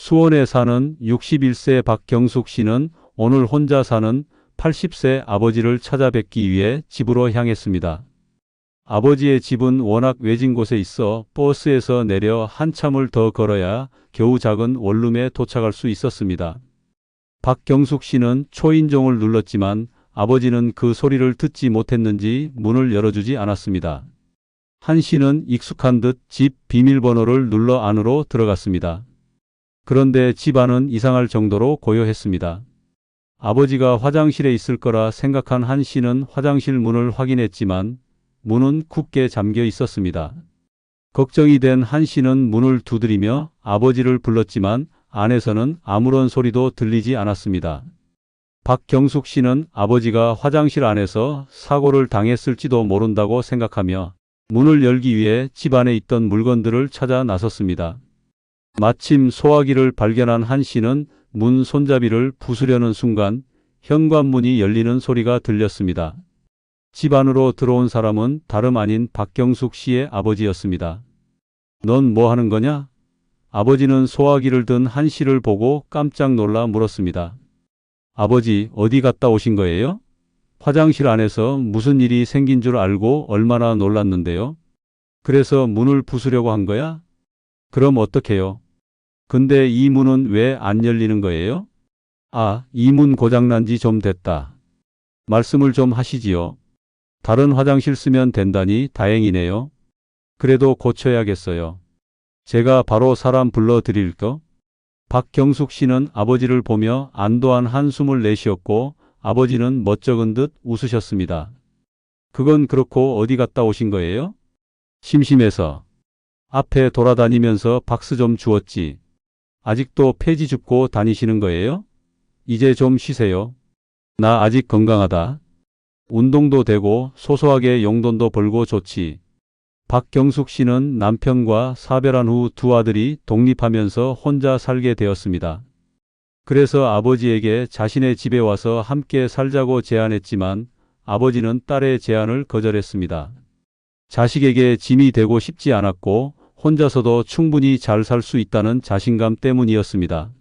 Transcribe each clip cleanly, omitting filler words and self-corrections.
수원에 사는 61세 박경숙 씨는 오늘 혼자 사는 80세 아버지를 찾아뵙기 위해 집으로 향했습니다. 아버지의 집은 워낙 외진 곳에 있어 버스에서 내려 한참을 더 걸어야 겨우 작은 원룸에 도착할 수 있었습니다. 박경숙 씨는 초인종을 눌렀지만 아버지는 그 소리를 듣지 못했는지 문을 열어주지 않았습니다. 한 씨는 익숙한 듯 집 비밀번호를 눌러 안으로 들어갔습니다. 그런데 집 안은 이상할 정도로 고요했습니다. 아버지가 화장실에 있을 거라 생각한 한 씨는 화장실 문을 확인했지만 문은 굳게 잠겨 있었습니다. 걱정이 된 한 씨는 문을 두드리며 아버지를 불렀지만 안에서는 아무런 소리도 들리지 않았습니다. 박경숙 씨는 아버지가 화장실 안에서 사고를 당했을지도 모른다고 생각하며 문을 열기 위해 집 안에 있던 물건들을 찾아 나섰습니다. 마침 소화기를 발견한 한 씨는 문 손잡이를 부수려는 순간 현관문이 열리는 소리가 들렸습니다. 집 안으로 들어온 사람은 다름 아닌 박경숙 씨의 아버지였습니다. 넌 뭐 하는 거냐? 아버지는 소화기를 든 한 씨를 보고 깜짝 놀라 물었습니다. 아버지, 어디 갔다 오신 거예요? 화장실 안에서 무슨 일이 생긴 줄 알고 얼마나 놀랐는데요. 그래서 문을 부수려고 한 거야? 그럼 어떡해요? 근데 이 문은 왜 안 열리는 거예요? 아, 이 문 고장난 지 좀 됐다. 말씀을 좀 하시지요. 다른 화장실 쓰면 된다니 다행이네요. 그래도 고쳐야겠어요. 제가 바로 사람 불러드릴까? 박경숙 씨는 아버지를 보며 안도한 한숨을 내쉬었고 아버지는 멋쩍은 듯 웃으셨습니다. 그건 그렇고 어디 갔다 오신 거예요? 심심해서. 앞에 돌아다니면서 박스 좀 주웠지. 아직도 폐지 줍고 다니시는 거예요? 이제 좀 쉬세요. 나 아직 건강하다. 운동도 되고 소소하게 용돈도 벌고 좋지. 박경숙 씨는 남편과 사별한 후 두 아들이 독립하면서 혼자 살게 되었습니다. 그래서 아버지에게 자신의 집에 와서 함께 살자고 제안했지만 아버지는 딸의 제안을 거절했습니다. 자식에게 짐이 되고 싶지 않았고 혼자서도 충분히 잘 살 수 있다는 자신감 때문이었습니다.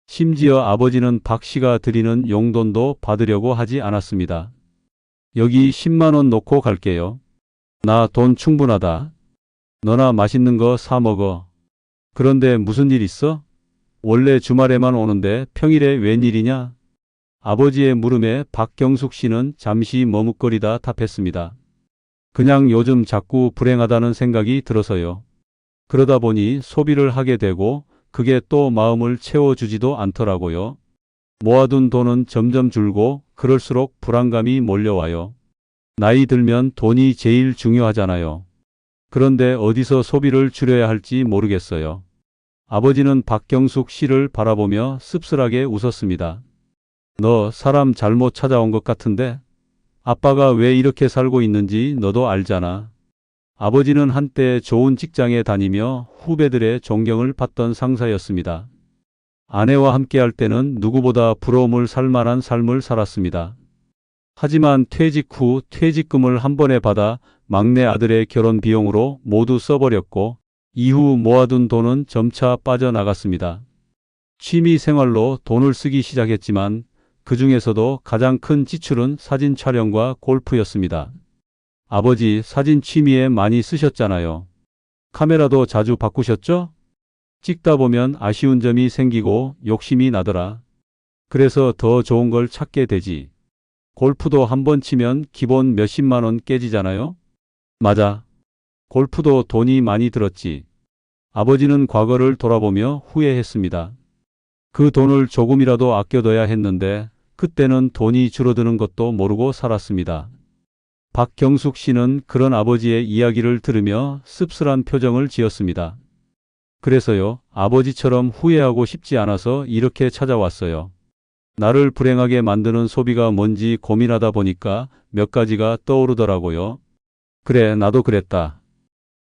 심지어 아버지는 박 씨가 드리는 용돈도 받으려고 하지 않았습니다. 여기 10만 원 놓고 갈게요. 나 돈 충분하다. 너나 맛있는 거 사 먹어. 그런데 무슨 일 있어? 원래 주말에만 오는데 평일에 웬일이냐? 아버지의 물음에 박경숙 씨는 잠시 머뭇거리다 답했습니다. 그냥 요즘 자꾸 불행하다는 생각이 들어서요. 그러다 보니 소비를 하게 되고 그게 또 마음을 채워주지도 않더라고요. 모아둔 돈은 점점 줄고 그럴수록 불안감이 몰려와요. 나이 들면 돈이 제일 중요하잖아요. 그런데 어디서 소비를 줄여야 할지 모르겠어요. 아버지는 박경숙 씨를 바라보며 씁쓸하게 웃었습니다. 너 사람 잘못 찾아온 것 같은데? 아빠가 왜 이렇게 살고 있는지 너도 알잖아. 아버지는 한때 좋은 직장에 다니며 후배들의 존경을 받던 상사였습니다. 아내와 함께할 때는 누구보다 부러움을 살 만한 삶을 살았습니다. 하지만 퇴직 후 퇴직금을 한 번에 받아 막내 아들의 결혼 비용으로 모두 써버렸고 이후 모아둔 돈은 점차 빠져나갔습니다. 취미 생활로 돈을 쓰기 시작했지만 그 중에서도 가장 큰 지출은 사진 촬영과 골프였습니다. 아버지 사진 취미에 많이 쓰셨잖아요. 카메라도 자주 바꾸셨죠? 찍다 보면 아쉬운 점이 생기고 욕심이 나더라. 그래서 더 좋은 걸 찾게 되지. 골프도 한 번 치면 기본 몇십만 원 깨지잖아요? 맞아. 골프도 돈이 많이 들었지. 아버지는 과거를 돌아보며 후회했습니다. 그 돈을 조금이라도 아껴둬야 했는데 그때는 돈이 줄어드는 것도 모르고 살았습니다. 박경숙 씨는 그런 아버지의 이야기를 들으며 씁쓸한 표정을 지었습니다. 그래서요, 아버지처럼 후회하고 싶지 않아서 이렇게 찾아왔어요. 나를 불행하게 만드는 소비가 뭔지 고민하다 보니까 몇 가지가 떠오르더라고요. 그래, 나도 그랬다.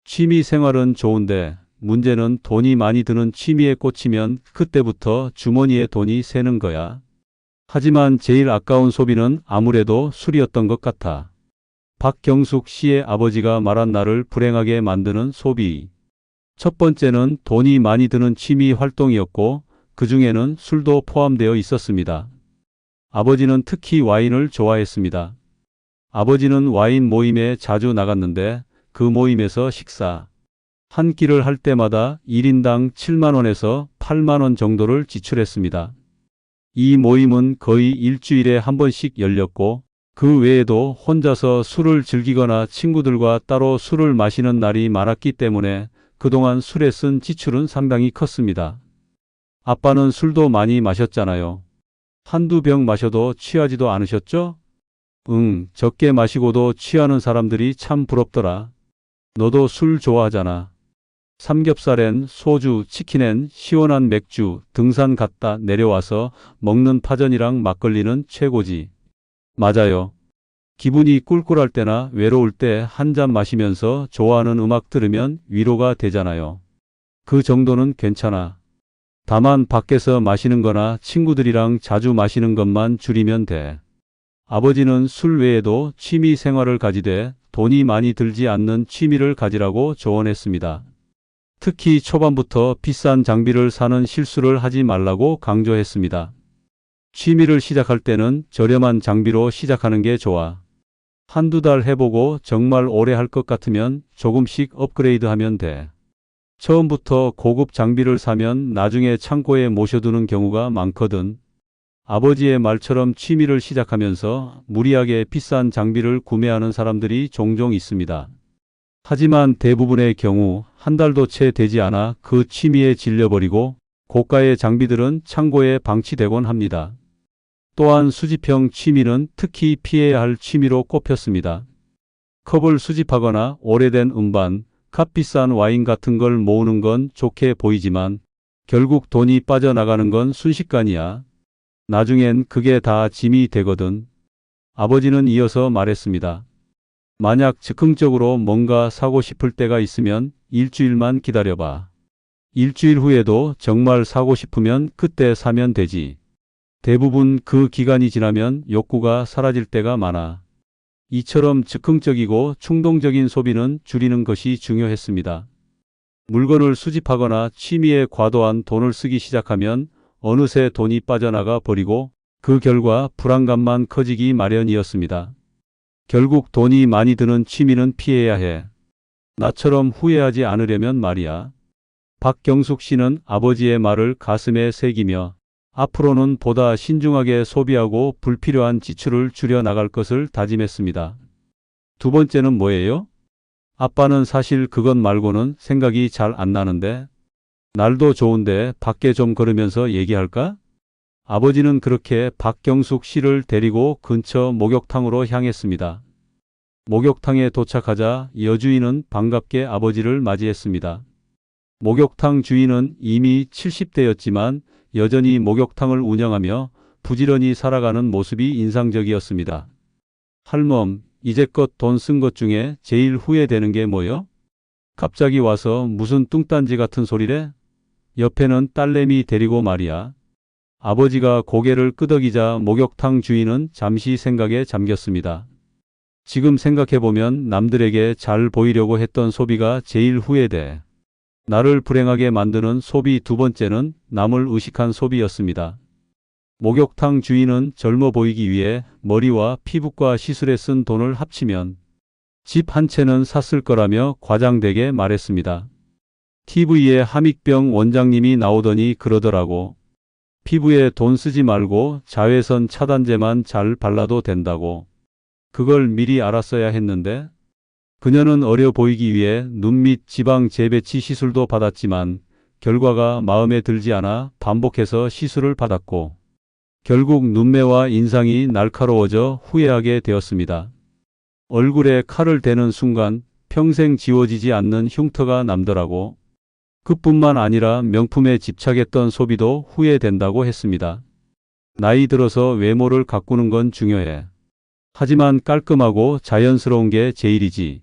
취미 생활은 좋은데 문제는 돈이 많이 드는 취미에 꽂히면 그때부터 주머니에 돈이 새는 거야. 하지만 제일 아까운 소비는 아무래도 술이었던 것 같아. 박경숙 씨의 아버지가 말한 나를 불행하게 만드는 소비. 첫 번째는 돈이 많이 드는 취미 활동이었고 그 중에는 술도 포함되어 있었습니다. 아버지는 특히 와인을 좋아했습니다. 아버지는 와인 모임에 자주 나갔는데 그 모임에서 식사 한 끼를 할 때마다 1인당 7만 원에서 8만 원 정도를 지출했습니다. 이 모임은 거의 일주일에 한 번씩 열렸고 그 외에도 혼자서 술을 즐기거나 친구들과 따로 술을 마시는 날이 많았기 때문에 그동안 술에 쓴 지출은 상당히 컸습니다. 아빠는 술도 많이 마셨잖아요. 한두 병 마셔도 취하지도 않으셨죠? 응, 적게 마시고도 취하는 사람들이 참 부럽더라. 너도 술 좋아하잖아. 삼겹살엔 소주, 치킨엔 시원한 맥주, 등산 갔다 내려와서 먹는 파전이랑 막걸리는 최고지. 맞아요. 기분이 꿀꿀할 때나 외로울 때 한 잔 마시면서 좋아하는 음악 들으면 위로가 되잖아요. 그 정도는 괜찮아. 다만 밖에서 마시는 거나 친구들이랑 자주 마시는 것만 줄이면 돼. 아버지는 술 외에도 취미 생활을 가지되 돈이 많이 들지 않는 취미를 가지라고 조언했습니다. 특히 초반부터 비싼 장비를 사는 실수를 하지 말라고 강조했습니다. 취미를 시작할 때는 저렴한 장비로 시작하는 게 좋아. 한두 달 해보고 정말 오래 할 것 같으면 조금씩 업그레이드 하면 돼. 처음부터 고급 장비를 사면 나중에 창고에 모셔두는 경우가 많거든. 아버지의 말처럼 취미를 시작하면서 무리하게 비싼 장비를 구매하는 사람들이 종종 있습니다. 하지만 대부분의 경우 한 달도 채 되지 않아 그 취미에 질려버리고 고가의 장비들은 창고에 방치되곤 합니다. 또한 수집형 취미는 특히 피해야 할 취미로 꼽혔습니다. 컵을 수집하거나 오래된 음반, 값비싼 와인 같은 걸 모으는 건 좋게 보이지만 결국 돈이 빠져나가는 건 순식간이야. 나중엔 그게 다 짐이 되거든. 아버지는 이어서 말했습니다. 만약 즉흥적으로 뭔가 사고 싶을 때가 있으면 일주일만 기다려봐. 일주일 후에도 정말 사고 싶으면 그때 사면 되지. 대부분 그 기간이 지나면 욕구가 사라질 때가 많아. 이처럼 즉흥적이고 충동적인 소비는 줄이는 것이 중요했습니다. 물건을 수집하거나 취미에 과도한 돈을 쓰기 시작하면 어느새 돈이 빠져나가 버리고 그 결과 불안감만 커지기 마련이었습니다. 결국 돈이 많이 드는 취미는 피해야 해. 나처럼 후회하지 않으려면 말이야. 박경숙 씨는 아버지의 말을 가슴에 새기며 앞으로는 보다 신중하게 소비하고 불필요한 지출을 줄여 나갈 것을 다짐했습니다. 두 번째는 뭐예요? 아빠는 사실 그것 말고는 생각이 잘 안 나는데. 날도 좋은데 밖에 좀 걸으면서 얘기할까? 아버지는 그렇게 박경숙 씨를 데리고 근처 목욕탕으로 향했습니다. 목욕탕에 도착하자 여주인은 반갑게 아버지를 맞이했습니다. 목욕탕 주인은 이미 70대였지만 여전히 목욕탕을 운영하며 부지런히 살아가는 모습이 인상적이었습니다. 할멈, 이제껏 돈 쓴 것 중에 제일 후회되는 게 뭐요? 갑자기 와서 무슨 뚱딴지 같은 소리래? 옆에는 딸내미 데리고 말이야. 아버지가 고개를 끄덕이자 목욕탕 주인은 잠시 생각에 잠겼습니다. 지금 생각해보면 남들에게 잘 보이려고 했던 소비가 제일 후회돼. 나를 불행하게 만드는 소비 두 번째는 남을 의식한 소비였습니다. 목욕탕 주인은 젊어 보이기 위해 머리와 피부과 시술에 쓴 돈을 합치면 집 한 채는 샀을 거라며 과장되게 말했습니다. TV에 함익병 원장님이 나오더니 그러더라고. 피부에 돈 쓰지 말고 자외선 차단제만 잘 발라도 된다고. 그걸 미리 알았어야 했는데. 그녀는 어려 보이기 위해 눈밑 지방 재배치 시술도 받았지만 결과가 마음에 들지 않아 반복해서 시술을 받았고 결국 눈매와 인상이 날카로워져 후회하게 되었습니다. 얼굴에 칼을 대는 순간 평생 지워지지 않는 흉터가 남더라고. 그뿐만 아니라 명품에 집착했던 소비도 후회된다고 했습니다. 나이 들어서 외모를 가꾸는 건 중요해. 하지만 깔끔하고 자연스러운 게 제일이지.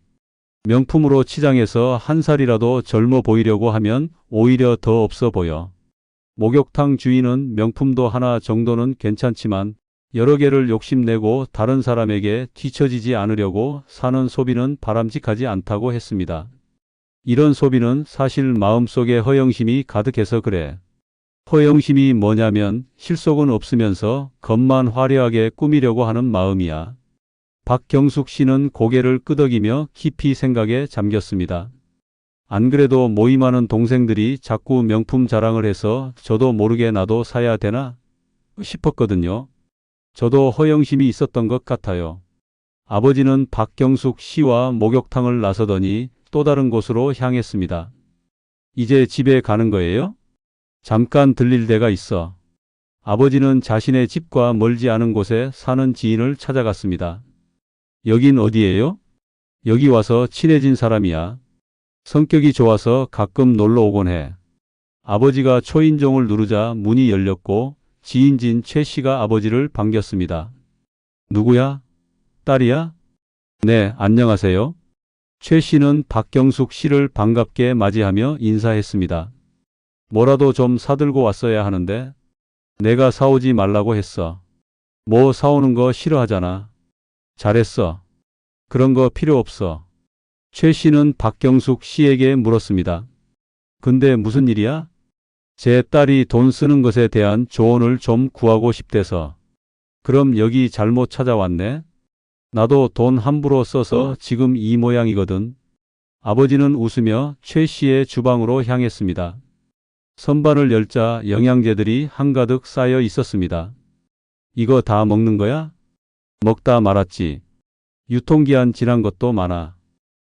명품으로 치장해서 한 살이라도 젊어 보이려고 하면 오히려 더 없어 보여. 목욕탕 주인은 명품도 하나 정도는 괜찮지만 여러 개를 욕심내고 다른 사람에게 뒤처지지 않으려고 사는 소비는 바람직하지 않다고 했습니다. 이런 소비는 사실 마음속에 허영심이 가득해서 그래. 허영심이 뭐냐면 실속은 없으면서 겉만 화려하게 꾸미려고 하는 마음이야. 박경숙 씨는 고개를 끄덕이며 깊이 생각에 잠겼습니다. 안 그래도 모임하는 동생들이 자꾸 명품 자랑을 해서 저도 모르게 나도 사야 되나 싶었거든요. 저도 허영심이 있었던 것 같아요. 아버지는 박경숙 씨와 목욕탕을 나서더니 또 다른 곳으로 향했습니다. 이제 집에 가는 거예요? 잠깐 들릴 데가 있어. 아버지는 자신의 집과 멀지 않은 곳에 사는 지인을 찾아갔습니다. 여긴 어디예요? 여기 와서 친해진 사람이야. 성격이 좋아서 가끔 놀러 오곤 해. 아버지가 초인종을 누르자 문이 열렸고 지인진 최 씨가 아버지를 반겼습니다. 누구야? 딸이야? 네, 안녕하세요. 최 씨는 박경숙 씨를 반갑게 맞이하며 인사했습니다. 뭐라도 좀 사들고 왔어야 하는데 내가 사오지 말라고 했어. 뭐 사오는 거 싫어하잖아. 잘했어. 그런 거 필요 없어. 최 씨는 박경숙 씨에게 물었습니다. 근데 무슨 일이야? 제 딸이 돈 쓰는 것에 대한 조언을 좀 구하고 싶대서. 그럼 여기 잘못 찾아왔네? 나도 돈 함부로 써서 지금 이 모양이거든. 아버지는 웃으며 최 씨의 주방으로 향했습니다. 선반을 열자 영양제들이 한가득 쌓여 있었습니다. 이거 다 먹는 거야? 먹다 말았지. 유통기한 지난 것도 많아.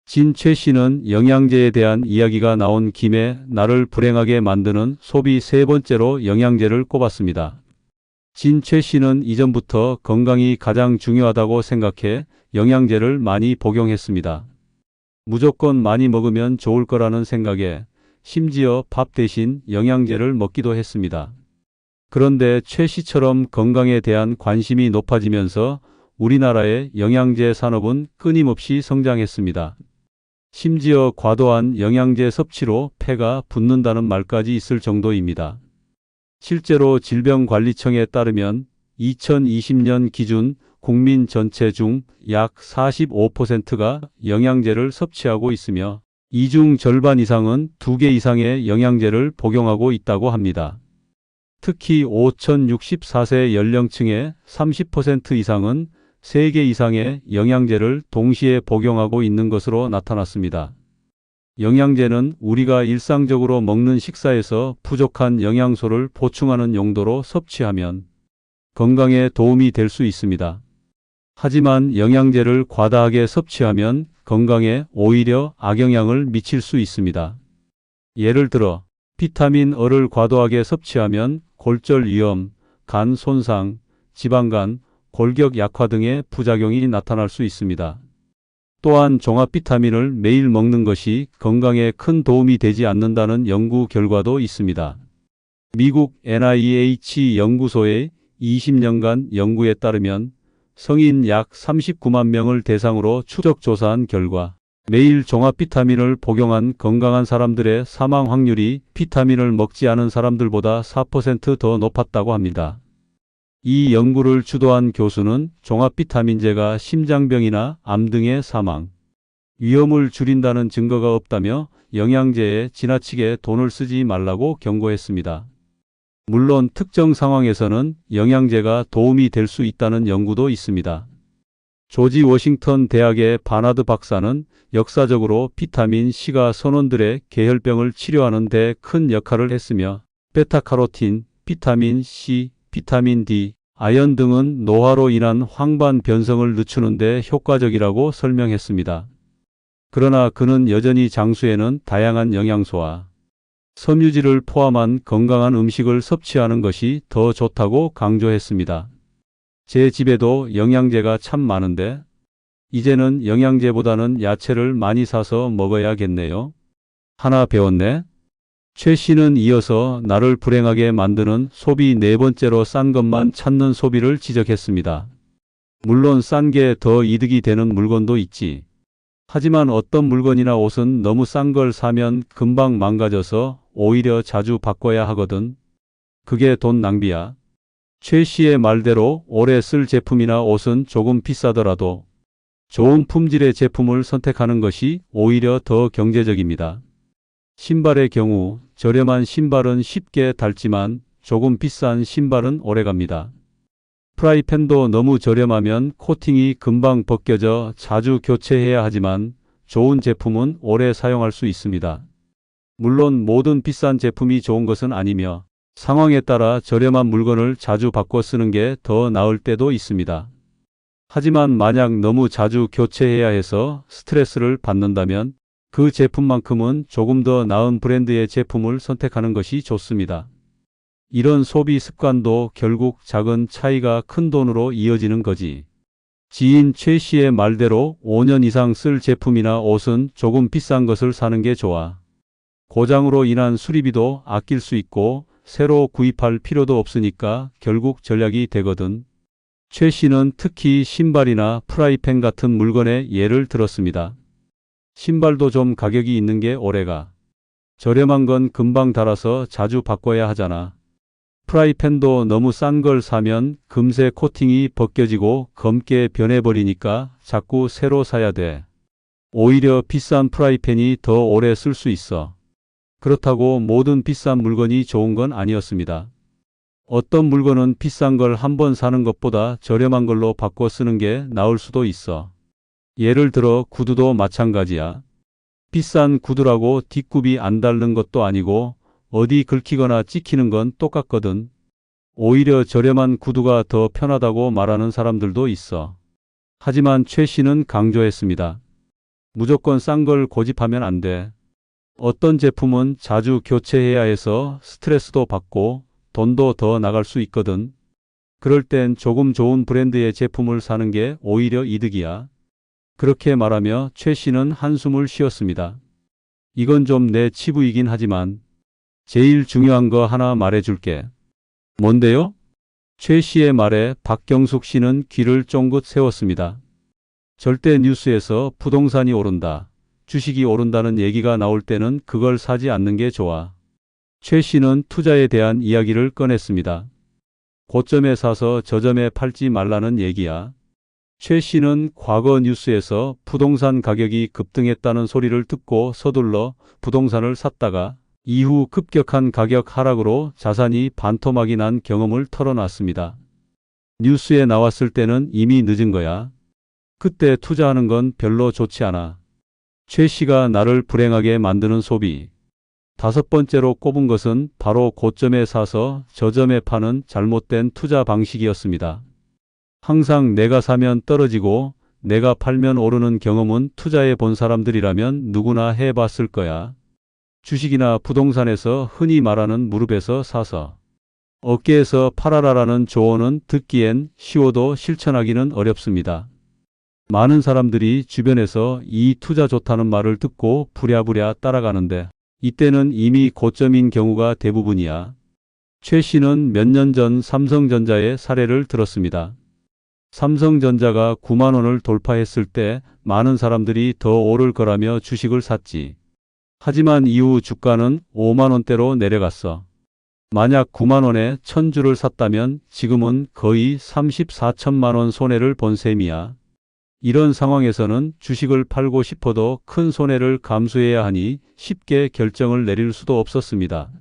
진 최 씨는 영양제에 대한 이야기가 나온 김에 나를 불행하게 만드는 소비 세 번째로 영양제를 꼽았습니다. 진 최 씨는 이전부터 건강이 가장 중요하다고 생각해 영양제를 많이 복용했습니다. 무조건 많이 먹으면 좋을 거라는 생각에 심지어 밥 대신 영양제를 먹기도 했습니다. 그런데 최 씨처럼 건강에 대한 관심이 높아지면서 우리나라의 영양제 산업은 끊임없이 성장했습니다. 심지어 과도한 영양제 섭취로 폐가 붓는다는 말까지 있을 정도입니다. 실제로 질병관리청에 따르면 2020년 기준 국민 전체 중 약 45%가 영양제를 섭취하고 있으며 이 중 절반 이상은 2개 이상의 영양제를 복용하고 있다고 합니다. 특히 5064세 연령층의 30% 이상은 3개 이상의 영양제를 동시에 복용하고 있는 것으로 나타났습니다. 영양제는 우리가 일상적으로 먹는 식사에서 부족한 영양소를 보충하는 용도로 섭취하면 건강에 도움이 될 수 있습니다. 하지만 영양제를 과다하게 섭취하면 건강에 오히려 악영향을 미칠 수 있습니다. 예를 들어 비타민 E를 과도하게 섭취하면 골절 위험, 간 손상, 지방간, 골격 약화 등의 부작용이 나타날 수 있습니다. 또한 종합 비타민을 매일 먹는 것이 건강에 큰 도움이 되지 않는다는 연구 결과도 있습니다. 미국 NIH 연구소의 20년간 연구에 따르면 성인 약 39만 명을 대상으로 추적 조사한 결과 매일 종합 비타민을 복용한 건강한 사람들의 사망 확률이 비타민을 먹지 않은 사람들보다 4% 더 높았다고 합니다. 이 연구를 주도한 교수는 종합 비타민제가 심장병이나 암 등의 사망 위험을 줄인다는 증거가 없다며 영양제에 지나치게 돈을 쓰지 말라고 경고했습니다. 물론 특정 상황에서는 영양제가 도움이 될 수 있다는 연구도 있습니다. 조지 워싱턴 대학의 바나드 박사는 역사적으로 비타민 C가 선원들의 계혈병을 치료하는 데 큰 역할을 했으며 베타카로틴, 비타민 C, 비타민 D, 아연 등은 노화로 인한 황반 변성을 늦추는 데 효과적이라고 설명했습니다. 그러나 그는 여전히 장수에는 다양한 영양소와 섬유질을 포함한 건강한 음식을 섭취하는 것이 더 좋다고 강조했습니다. 제 집에도 영양제가 참 많은데 이제는 영양제보다는 야채를 많이 사서 먹어야겠네요. 하나 배웠네? 최 씨는 이어서 나를 불행하게 만드는 소비 네 번째로 싼 것만 찾는 소비를 지적했습니다. 물론 싼 게 더 이득이 되는 물건도 있지. 하지만 어떤 물건이나 옷은 너무 싼 걸 사면 금방 망가져서 오히려 자주 바꿔야 하거든. 그게 돈 낭비야. 최 씨의 말대로 오래 쓸 제품이나 옷은 조금 비싸더라도 좋은 품질의 제품을 선택하는 것이 오히려 더 경제적입니다. 신발의 경우 저렴한 신발은 쉽게 닳지만 조금 비싼 신발은 오래갑니다. 프라이팬도 너무 저렴하면 코팅이 금방 벗겨져 자주 교체해야 하지만 좋은 제품은 오래 사용할 수 있습니다. 물론 모든 비싼 제품이 좋은 것은 아니며 상황에 따라 저렴한 물건을 자주 바꿔 쓰는 게 더 나을 때도 있습니다. 하지만 만약 너무 자주 교체해야 해서 스트레스를 받는다면 그 제품만큼은 조금 더 나은 브랜드의 제품을 선택하는 것이 좋습니다. 이런 소비 습관도 결국 작은 차이가 큰 돈으로 이어지는 거지. 지인 최 씨의 말대로 5년 이상 쓸 제품이나 옷은 조금 비싼 것을 사는 게 좋아. 고장으로 인한 수리비도 아낄 수 있고 새로 구입할 필요도 없으니까 결국 절약이 되거든. 최 씨는 특히 신발이나 프라이팬 같은 물건에 예를 들었습니다. 신발도 좀 가격이 있는 게 오래가. 저렴한 건 금방 닳아서 자주 바꿔야 하잖아. 프라이팬도 너무 싼 걸 사면 금세 코팅이 벗겨지고 검게 변해버리니까 자꾸 새로 사야 돼. 오히려 비싼 프라이팬이 더 오래 쓸 수 있어. 그렇다고 모든 비싼 물건이 좋은 건 아니었습니다. 어떤 물건은 비싼 걸 한 번 사는 것보다 저렴한 걸로 바꿔 쓰는 게 나을 수도 있어. 예를 들어 구두도 마찬가지야. 비싼 구두라고 뒷굽이 안 닳는 것도 아니고 어디 긁히거나 찍히는 건 똑같거든. 오히려 저렴한 구두가 더 편하다고 말하는 사람들도 있어. 하지만 최 씨는 강조했습니다. 무조건 싼 걸 고집하면 안 돼. 어떤 제품은 자주 교체해야 해서 스트레스도 받고 돈도 더 나갈 수 있거든. 그럴 땐 조금 좋은 브랜드의 제품을 사는 게 오히려 이득이야. 그렇게 말하며 최 씨는 한숨을 쉬었습니다. 이건 좀 내 치부이긴 하지만 제일 중요한 거 하나 말해줄게. 뭔데요? 최 씨의 말에 박경숙 씨는 귀를 쫑긋 세웠습니다. 절대 뉴스에서 부동산이 오른다, 주식이 오른다는 얘기가 나올 때는 그걸 사지 않는 게 좋아. 최 씨는 투자에 대한 이야기를 꺼냈습니다. 고점에 사서 저점에 팔지 말라는 얘기야. 최 씨는 과거 뉴스에서 부동산 가격이 급등했다는 소리를 듣고 서둘러 부동산을 샀다가 이후 급격한 가격 하락으로 자산이 반토막이 난 경험을 털어놨습니다. 뉴스에 나왔을 때는 이미 늦은 거야. 그때 투자하는 건 별로 좋지 않아. 최 씨가 나를 불행하게 만드는 소비. 5번째로 꼽은 것은 바로 고점에 사서 저점에 파는 잘못된 투자 방식이었습니다. 항상 내가 사면 떨어지고 내가 팔면 오르는 경험은 투자해 본 사람들이라면 누구나 해봤을 거야. 주식이나 부동산에서 흔히 말하는 무릎에서 사서 어깨에서 팔아라라는 조언은 듣기엔 쉬워도 실천하기는 어렵습니다. 많은 사람들이 주변에서 이 투자 좋다는 말을 듣고 부랴부랴 따라가는데 이때는 이미 고점인 경우가 대부분이야. 최 씨는 몇 년 전 삼성전자의 사례를 들었습니다. 삼성전자가 9만 원을 돌파했을 때 많은 사람들이 더 오를 거라며 주식을 샀지. 하지만 이후 주가는 5만 원대로 내려갔어. 만약 9만 원에 1000주를 샀다면 지금은 거의 34천만 원 손해를 본 셈이야. 이런 상황에서는 주식을 팔고 싶어도 큰 손해를 감수해야 하니 쉽게 결정을 내릴 수도 없었습니다.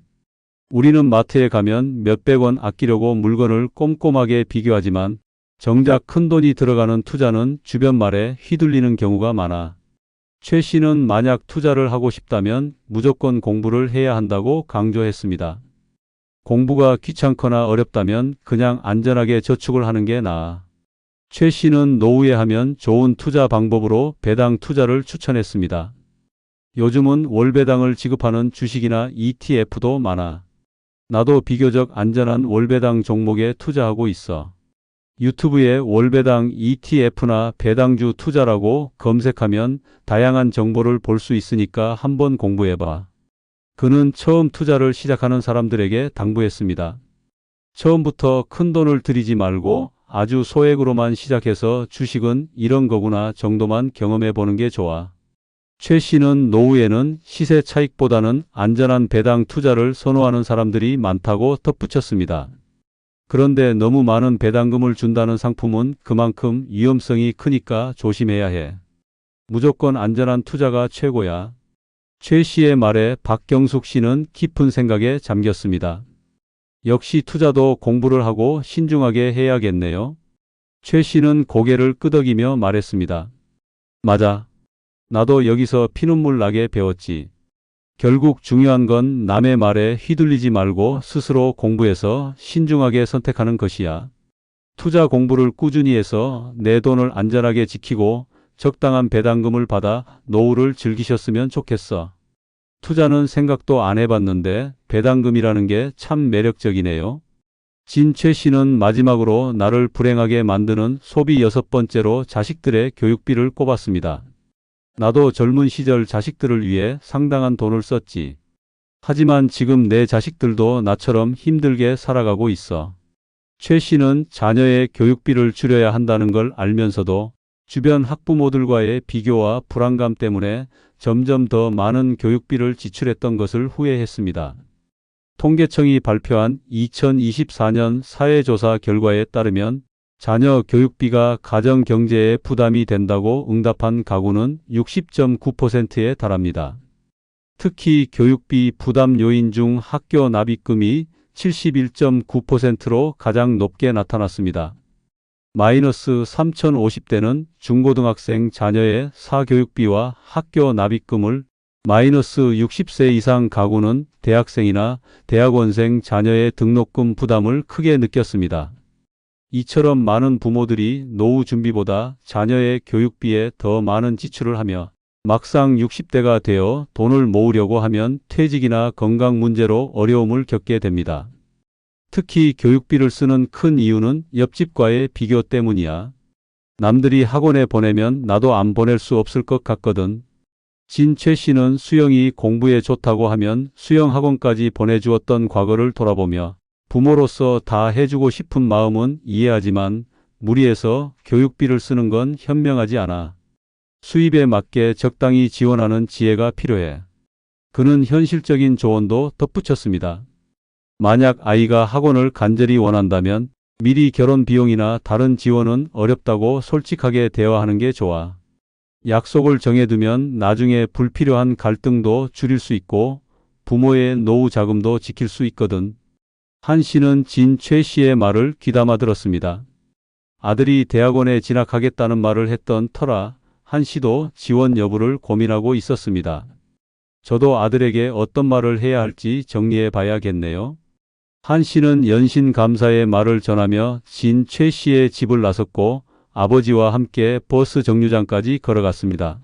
우리는 마트에 가면 몇백 원 아끼려고 물건을 꼼꼼하게 비교하지만 정작 큰 돈이 들어가는 투자는 주변 말에 휘둘리는 경우가 많아. 최 씨는 만약 투자를 하고 싶다면 무조건 공부를 해야 한다고 강조했습니다. 공부가 귀찮거나 어렵다면 그냥 안전하게 저축을 하는 게 나아. 최 씨는 노후에 하면 좋은 투자 방법으로 배당 투자를 추천했습니다. 요즘은 월배당을 지급하는 주식이나 ETF도 많아. 나도 비교적 안전한 월배당 종목에 투자하고 있어. 유튜브에 월배당 ETF나 배당주 투자라고 검색하면 다양한 정보를 볼 수 있으니까 한번 공부해봐. 그는 처음 투자를 시작하는 사람들에게 당부했습니다. 처음부터 큰 돈을 들이지 말고 아주 소액으로만 시작해서 주식은 이런 거구나 정도만 경험해 보는 게 좋아. 최 씨는 노후에는 시세 차익보다는 안전한 배당 투자를 선호하는 사람들이 많다고 덧붙였습니다. 그런데 너무 많은 배당금을 준다는 상품은 그만큼 위험성이 크니까 조심해야 해. 무조건 안전한 투자가 최고야. 최 씨의 말에 박경숙 씨는 깊은 생각에 잠겼습니다. 역시 투자도 공부를 하고 신중하게 해야겠네요. 최 씨는 고개를 끄덕이며 말했습니다. 맞아. 나도 여기서 피눈물 나게 배웠지. 결국 중요한 건 남의 말에 휘둘리지 말고 스스로 공부해서 신중하게 선택하는 것이야. 투자 공부를 꾸준히 해서 내 돈을 안전하게 지키고 적당한 배당금을 받아 노후를 즐기셨으면 좋겠어. 투자는 생각도 안 해봤는데 배당금이라는 게 참 매력적이네요. 진최 씨는 마지막으로 나를 불행하게 만드는 소비 6번째로 자식들의 교육비를 꼽았습니다. 나도 젊은 시절 자식들을 위해 상당한 돈을 썼지. 하지만 지금 내 자식들도 나처럼 힘들게 살아가고 있어. 최 씨는 자녀의 교육비를 줄여야 한다는 걸 알면서도 주변 학부모들과의 비교와 불안감 때문에 점점 더 많은 교육비를 지출했던 것을 후회했습니다. 통계청이 발표한 2024년 사회조사 결과에 따르면 자녀 교육비가 가정 경제에 부담이 된다고 응답한 가구는 60.9%에 달합니다. 특히 교육비 부담 요인 중 학교 납입금이 71.9%로 가장 높게 나타났습니다. 마이너스 3,050대는 중고등학생 자녀의 사교육비와 학교 납입금을, 마이너스 60세 이상 가구는 대학생이나 대학원생 자녀의 등록금 부담을 크게 느꼈습니다. 이처럼 많은 부모들이 노후 준비보다 자녀의 교육비에 더 많은 지출을 하며 막상 60대가 되어 돈을 모으려고 하면 퇴직이나 건강 문제로 어려움을 겪게 됩니다. 특히 교육비를 쓰는 큰 이유는 옆집과의 비교 때문이야. 남들이 학원에 보내면 나도 안 보낼 수 없을 것 같거든. 진최 씨는 수영이 공부에 좋다고 하면 수영 학원까지 보내주었던 과거를 돌아보며 부모로서 다 해주고 싶은 마음은 이해하지만 무리해서 교육비를 쓰는 건 현명하지 않아. 수입에 맞게 적당히 지원하는 지혜가 필요해. 그는 현실적인 조언도 덧붙였습니다. 만약 아이가 학원을 간절히 원한다면 미리 결혼 비용이나 다른 지원은 어렵다고 솔직하게 대화하는 게 좋아. 약속을 정해두면 나중에 불필요한 갈등도 줄일 수 있고 부모의 노후 자금도 지킬 수 있거든. 한 씨는 진최 씨의 말을 귀담아 들었습니다. 아들이 대학원에 진학하겠다는 말을 했던 터라 한 씨도 지원 여부를 고민하고 있었습니다. 저도 아들에게 어떤 말을 해야 할지 정리해 봐야겠네요. 한 씨는 연신 감사의 말을 전하며 진최 씨의 집을 나섰고 아버지와 함께 버스 정류장까지 걸어갔습니다.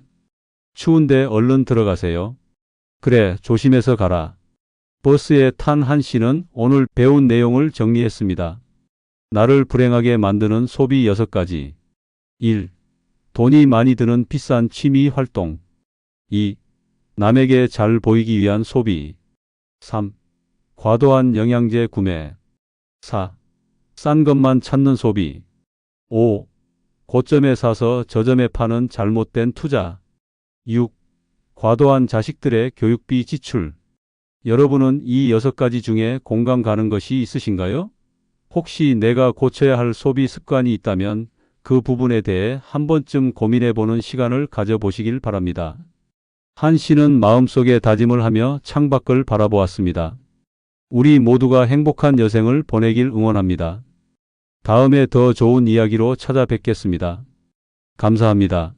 추운데 얼른 들어가세요. 그래, 조심해서 가라. 버스에 탄 한 씨는 오늘 배운 내용을 정리했습니다. 나를 불행하게 만드는 소비 6가지. 1. 돈이 많이 드는 비싼 취미 활동. 2. 남에게 잘 보이기 위한 소비. 3. 과도한 영양제 구매. 4. 싼 것만 찾는 소비. 5. 고점에 사서 저점에 파는 잘못된 투자. 6. 과도한 자식들의 교육비 지출. 여러분은 이 6가지 중에 공감 가는 것이 있으신가요? 혹시 내가 고쳐야 할 소비 습관이 있다면 그 부분에 대해 한 번쯤 고민해 보는 시간을 가져보시길 바랍니다. 한 씨는 마음속에 다짐을 하며 창밖을 바라보았습니다. 우리 모두가 행복한 여생을 보내길 응원합니다. 다음에 더 좋은 이야기로 찾아뵙겠습니다. 감사합니다.